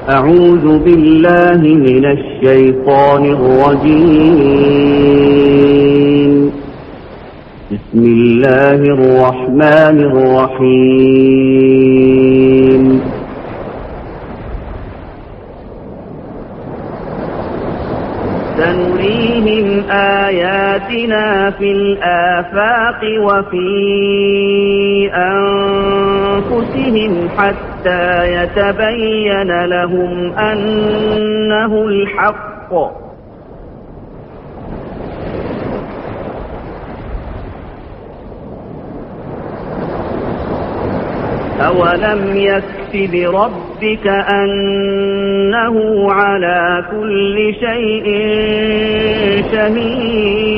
أعوذ بالله من الشيطان الرجيم. بسم الله الرحمن الرحيم. سنريهم آياتنا في الآفاق وفي أنفسهم حتى يتبين لهم أنه الحق. أولم يكف بربك أنه على كل شيء شهيد.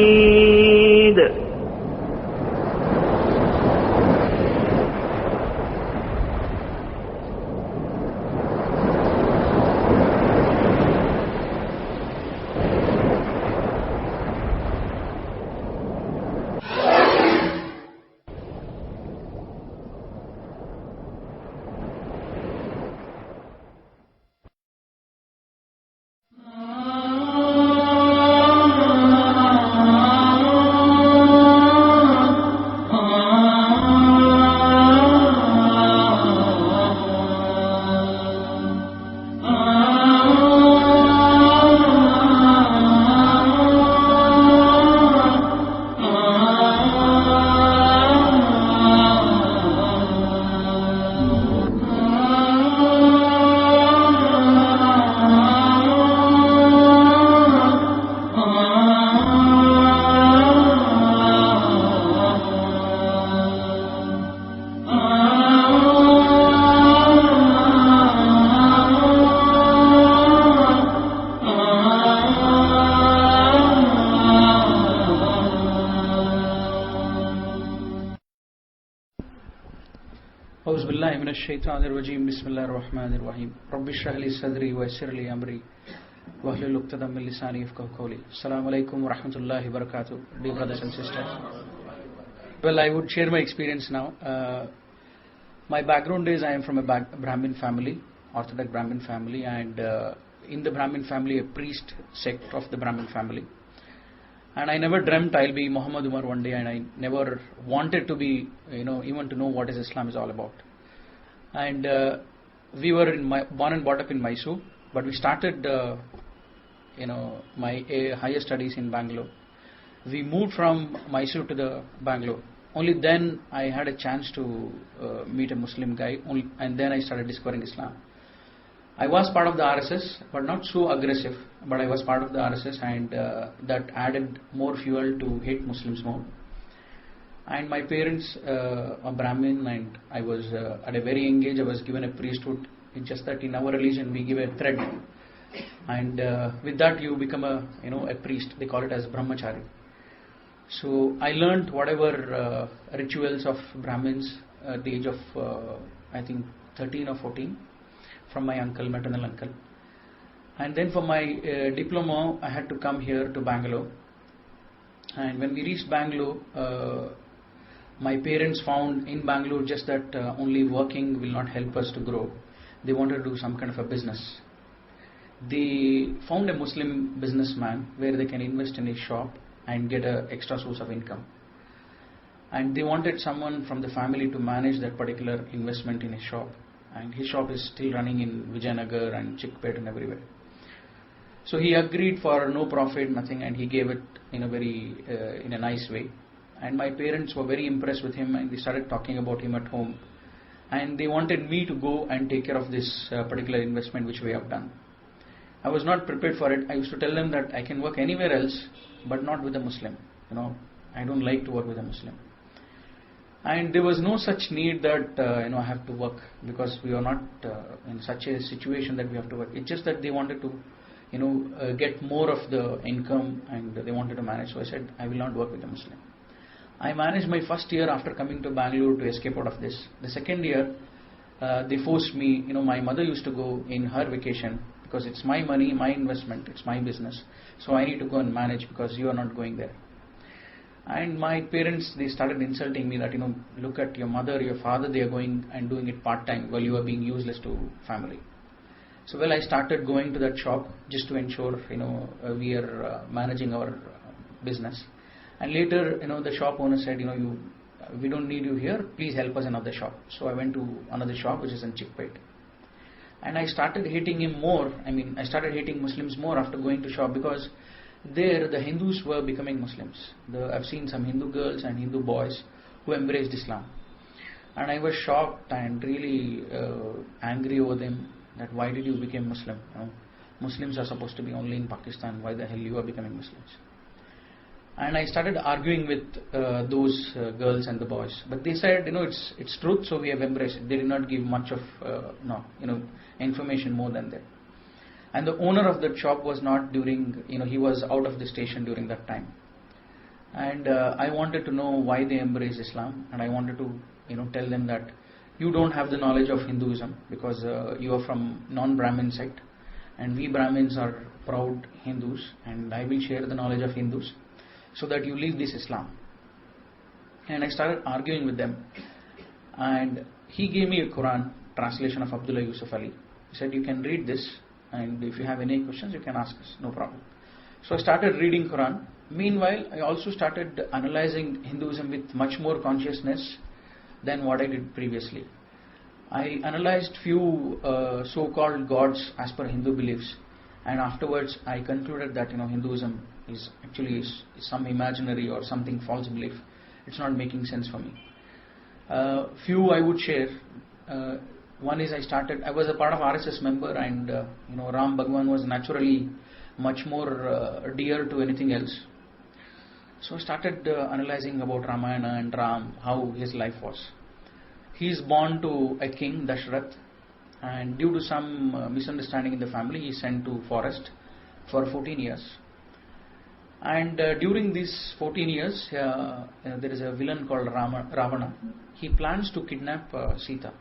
Shaitanirrajim. Bismillahirrahmanirrahim. Rabbi shrah li sadri wa yassir li amri wahlul 'uqdatam min lisani yafqahu qawli. Assalamu alaikum wa rahmatullahi wa barakatuh. Dear brothers and sisters. Well, I would share my experience now. My background is I am from a Brahmin family, Orthodox Brahmin family, and in the Brahmin family, a priest sect of the Brahmin family. And I never dreamt I'll be Muhammad Umar one day, and I never wanted to be, even to know what is Islam is all about. And we were born and brought up in Mysore, but we started, my higher studies in Bangalore. We moved from Mysore to the Bangalore. Only then I had a chance to meet a Muslim guy, and then I started discovering Islam. I was part of the RSS, but not so aggressive, but I was part of the RSS, and that added more fuel to hate Muslims more. And my parents are Brahmin, and I was at a very young age I was given a priesthood. It's just that in our religion we give a thread, and with that you become a priest. They call it as brahmachari. So I learned whatever rituals of Brahmins at the age of I think 13 or 14 from my maternal uncle. And then for my diploma I had to come here to Bangalore. And when we reached Bangalore, my parents found in Bangalore just that only working will not help us to grow. They wanted to do some kind of a business. They found a Muslim businessman where they can invest in his shop and get an extra source of income. And they wanted someone from the family to manage that particular investment in his shop. And his shop is still running in Vijayanagar and Chickpet and everywhere. So he agreed for no profit, nothing, and he gave it in a nice way. And my parents were very impressed with him, and we started talking about him at home. And they wanted me to go and take care of this particular investment which we have done. I was not prepared for it. I used to tell them that I can work anywhere else, but not with a Muslim. I don't like to work with a Muslim. And there was no such need that I have to work, because we are not in such a situation that we have to work. It's just that they wanted to get more of the income, and they wanted to manage. So I said I will not work with a Muslim. I managed my first year after coming to Bangalore to escape out of this. The second year, they forced me, my mother used to go in her vacation because it's my money, my investment, it's my business. So I need to go and manage because you are not going there. And my parents, they started insulting me that, look at your mother, your father, they are going and doing it part-time while you are being useless to family. So well, I started going to that shop just to ensure we are managing our business. And later, the shop owner said, we don't need you here. Please help us in another shop. So I went to another shop which is in Chickpet. And I started hating him more. I started hating Muslims more after going to shop, because there the Hindus were becoming Muslims. I've seen some Hindu girls and Hindu boys who embraced Islam. And I was shocked and really angry over them, that why did you become Muslim? Muslims are supposed to be only in Pakistan. Why the hell you are becoming Muslims? And I started arguing with those girls and the boys. But they said, it's truth, so we have embraced it. They did not give much of information more than that. And the owner of that shop was not he was out of the station during that time. And I wanted to know why they embrace Islam, and I wanted to tell them that you don't have the knowledge of Hinduism, because you are from non-Brahmin sect, and we Brahmins are proud Hindus, and I will share the knowledge of Hindus so that you leave this Islam. And I started arguing with them, and he gave me a Quran translation of Abdullah Yusuf Ali. He said, you can read this, and if you have any questions you can ask us, no problem. So I started reading Quran. Meanwhile, I also started analyzing Hinduism with much more consciousness than what I did previously. I analyzed few so-called gods as per Hindu beliefs, and afterwards I concluded that Hinduism is actually some imaginary or something false belief. It's not making sense for me. Few I would share. One is I was a part of RSS member, and Ram Bhagwan was naturally much more dear to anything else. So I started analyzing about Ramayana and Ram, how his life was. He is born to a king, Dashrath, and due to some misunderstanding in the family, he is sent to forest for 14 years. And during these 14 years, there is a villain called Ravana. He plans to kidnap Sita.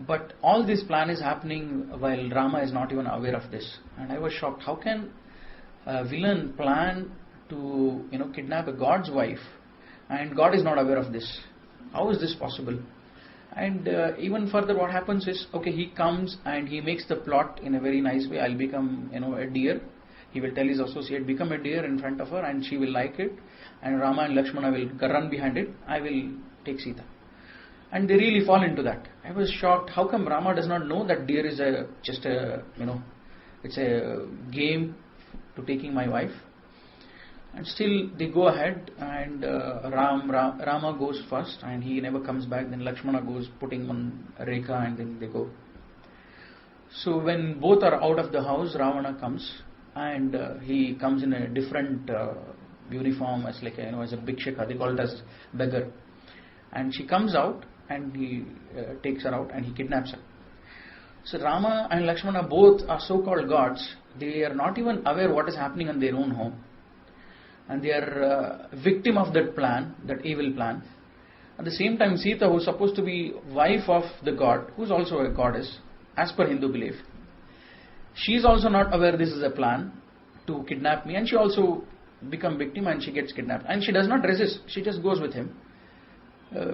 But all this plan is happening while Rama is not even aware of this. And I was shocked. How can a villain plan to kidnap a God's wife, and God is not aware of this? How is this possible? And even further, what happens is, he comes and he makes the plot in a very nice way. I'll become a deer. He will tell his associate, become a deer in front of her, and she will like it, and Rama and Lakshmana will run behind it. I will take Sita. And they really fall into that. I was shocked. How come Rama does not know that deer is it's a game to taking my wife? And still they go ahead, and Rama goes first, and he never comes back. Then Lakshmana goes putting on Rekha, and then they go. So when both are out of the house, Ravana comes, and he comes in a different uniform as as a bhikshaka. They call it as beggar. And she comes out, and he takes her out, and he kidnaps her. So Rama and Lakshmana both are so-called gods. They are not even aware what is happening in their own home, and they are victim of that plan, that evil plan. At the same time, Sita, who is supposed to be wife of the god, who is also a goddess as per Hindu belief, she is also not aware this is a plan to kidnap me, and she also become victim, and she gets kidnapped. And she does not resist, she just goes with him,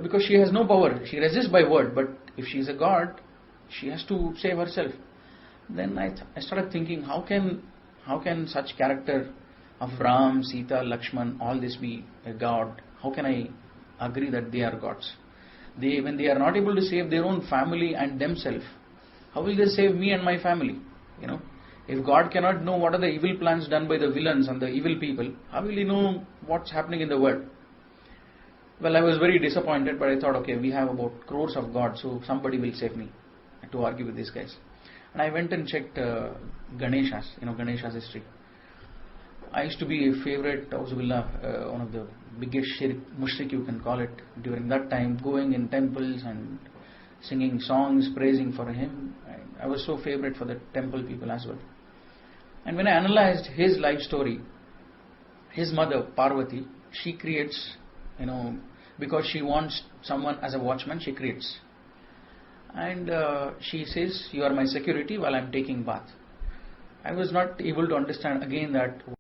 because she has no power. She resists by word, but if she is a god, she has to save herself. Then I started thinking, how can such character of Ram, Sita, Lakshman, all this be a god? How can I agree that they are gods? When they are not able to save their own family and themselves, how will they save me and my family? If God cannot know what are the evil plans done by the villains and the evil people, how will he know what's happening in the world? Well, I was very disappointed, but I thought, we have about crores of gods, so somebody will save me, to argue with these guys. And I went and checked Ganesha's history. I used to be a favorite, Auzubillah, one of the biggest mushrik you can call it, during that time, going in temples and singing songs, praising for him. I was so favorite for the temple people as well. And when I analyzed his life story, his mother, Parvati, she creates, because she wants someone as a watchman, she creates. And she says, you are my security while I am taking bath. I was not able to understand again that